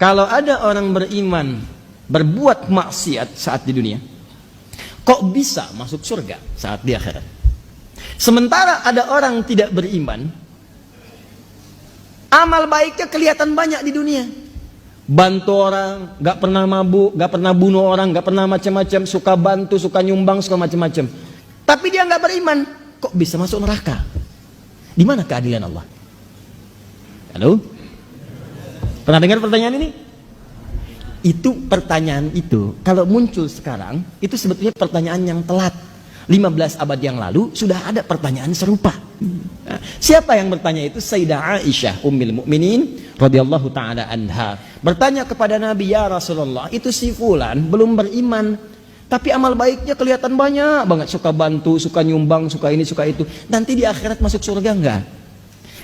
Kalau ada orang beriman berbuat maksiat saat di dunia, kok bisa masuk surga saat di akhirat? Sementara ada orang tidak beriman, amal baiknya kelihatan banyak di dunia. Bantu orang, gak pernah mabuk, gak pernah bunuh orang, gak pernah macam-macam, suka bantu, suka nyumbang, suka macam-macam. Tapi dia gak beriman, kok bisa masuk neraka? Di mana keadilan Allah? Halo? Pernah dengar pertanyaan ini? Itu pertanyaan itu, kalau muncul sekarang, itu sebetulnya pertanyaan yang telat. 15 abad yang lalu sudah ada pertanyaan serupa. Nah, siapa yang bertanya itu? Sayyidah Aisyah Ummul Mukminin radhiyallahu taala anha bertanya kepada Nabi, ya Rasulullah, itu si fulan belum beriman, tapi amal baiknya kelihatan banyak banget, suka bantu, suka nyumbang, suka ini, suka itu. Nanti di akhirat masuk surga enggak?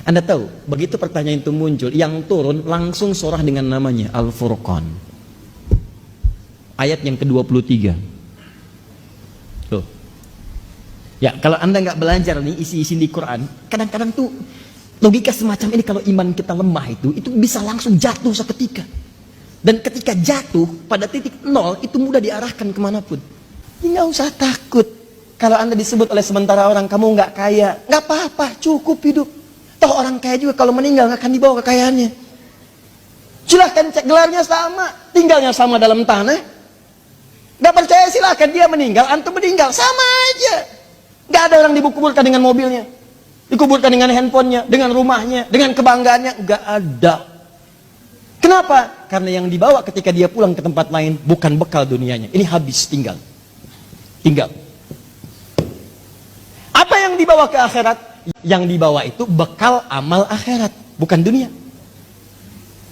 Anda tahu, begitu pertanyaan itu muncul, yang turun langsung surah dengan namanya Al-Furqan. Ayat yang ke-23. Loh. Ya, kalau Anda nggak belajar nih isi-isi di Quran, kadang-kadang tuh logika semacam ini, kalau iman kita lemah itu bisa langsung jatuh seketika. Dan ketika jatuh pada titik nol, itu mudah diarahkan kemanapun. Nggak usah takut. Kalau Anda disebut oleh sementara orang, kamu nggak kaya, nggak apa-apa, cukup hidup. Toh orang kaya juga kalau meninggal nggak akan dibawa kekayaannya. Silahkan cek gelarnya sama, tinggalnya sama dalam tanah. Nggak percaya silahkan, dia meninggal, antum meninggal, sama aja. Nggak ada orang dikuburkan dengan mobilnya, dikuburkan dengan handphonenya, dengan rumahnya, dengan kebanggaannya, nggak ada. Kenapa? Karena yang dibawa ketika dia pulang ke tempat lain bukan bekal dunianya, ini habis, tinggal. Apa yang dibawa ke akhirat? Yang dibawa itu bekal amal akhirat, bukan dunia.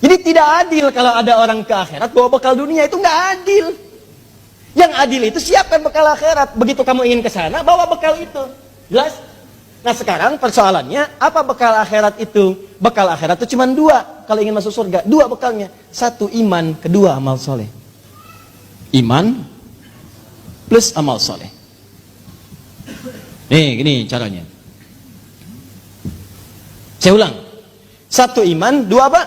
Jadi tidak adil kalau ada orang ke akhirat bawa bekal dunia, itu nggak adil. Yang adil itu siapkan bekal akhirat. Begitu kamu ingin ke sana, bawa bekal itu. Jelas? Nah sekarang persoalannya, apa bekal akhirat itu? Bekal akhirat itu cuma dua. Kalau ingin masuk surga, dua bekalnya. Satu iman, kedua amal soleh. Iman plus amal soleh. Nih, gini caranya. Saya ulang. Satu iman, dua apa?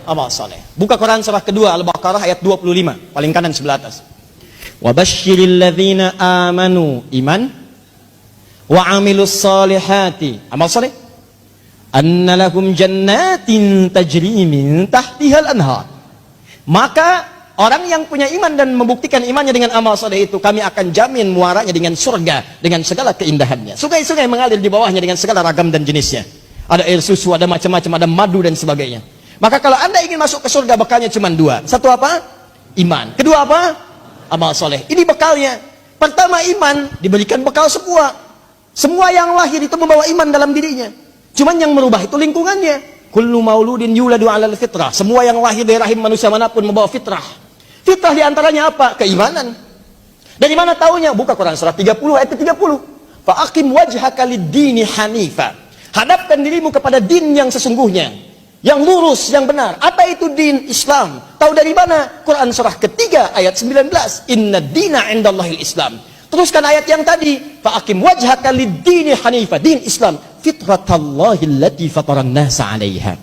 Amal soleh. Buka Quran surah kedua, Al-Baqarah ayat 25. Paling kanan sebelah atas. Wabashiril ladzina amanu, iman, wa amilus salihati, amal soleh, anna lahum jannatin tajri min tahtihal anhar. Maka orang yang punya iman dan membuktikan imannya dengan amal soleh itu, kami akan jamin muaranya dengan surga, dengan segala keindahannya. Sungai-sungai mengalir di bawahnya dengan segala ragam dan jenisnya. Ada air susu, ada macam-macam, ada madu dan sebagainya. Maka kalau Anda ingin masuk ke surga, bekalnya cuma dua. Satu apa? Iman. Kedua apa? Amal soleh. Ini bekalnya. Pertama iman, diberikan bekal semua. Semua yang lahir itu membawa iman dalam dirinya. Cuman yang merubah itu lingkungannya. Kullu mauludin yuladu 'alal fitrah. Semua yang lahir dari rahim manusia manapun membawa fitrah. Fitrah diantaranya apa? Keimanan. Dari mana taunya? Buka Quran surah 30 ayat 30. Fa'aqim wajhaka lid-dini hanifa. Hadapkan dirimu kepada din yang sesungguhnya, yang lurus, yang benar. Apa itu din? Islam. Tahu dari mana? Quran surah ketiga ayat 19. Inna dina indallahil Islam. Teruskan ayat yang tadi. Fa'aqim wajhaka lid-dini hanifa. Din Islam. Fitratallahi allati fataran nasa 'alaiha.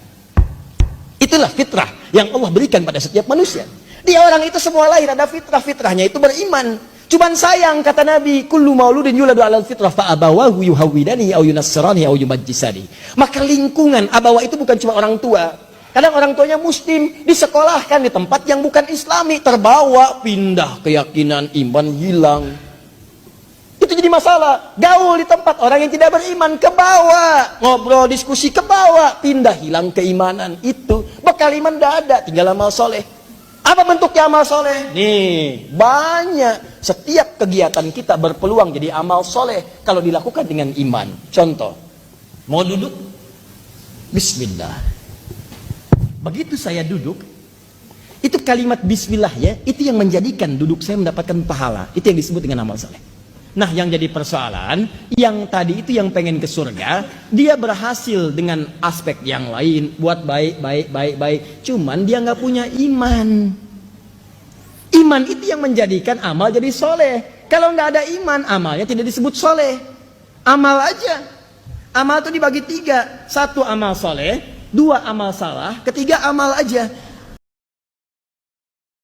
Itulah fitrah yang Allah berikan pada setiap manusia. Dia orang itu semua lahir ada fitrah. Fitrahnya itu beriman. Cuman sayang, kata Nabi, kullu mauludin yuladu 'alal fitrah fa abawahu yuhawwidani aw yunassirani aw yumajjisani. Maka lingkungan abawa itu bukan cuma orang tua. Kadang orang tuanya muslim, disekolahkan di tempat yang bukan islami, terbawa, pindah keyakinan, iman hilang. Itu jadi masalah. Gaul di tempat orang yang tidak beriman, ke bawah, ngobrol, diskusi, ke bawah, pindah, hilang keimanan. Itu bekal iman tidak ada, tinggal amal soleh. Apa bentuknya amal soleh? Nih, banyak. Setiap kegiatan kita berpeluang jadi amal soleh kalau dilakukan dengan iman. Contoh, mau duduk? Bismillah. Begitu saya duduk, itu kalimat bismillah ya, itu yang menjadikan duduk saya mendapatkan pahala. Itu yang disebut dengan amal soleh. Nah, yang jadi persoalan, yang tadi itu yang pengen ke surga, dia berhasil dengan aspek yang lain, buat baik. Cuman dia nggak punya iman. Iman itu yang menjadikan amal jadi soleh. Kalau nggak ada iman, amalnya tidak disebut soleh. Amal aja. Amal itu dibagi tiga. Satu amal soleh, dua amal salah, ketiga amal aja.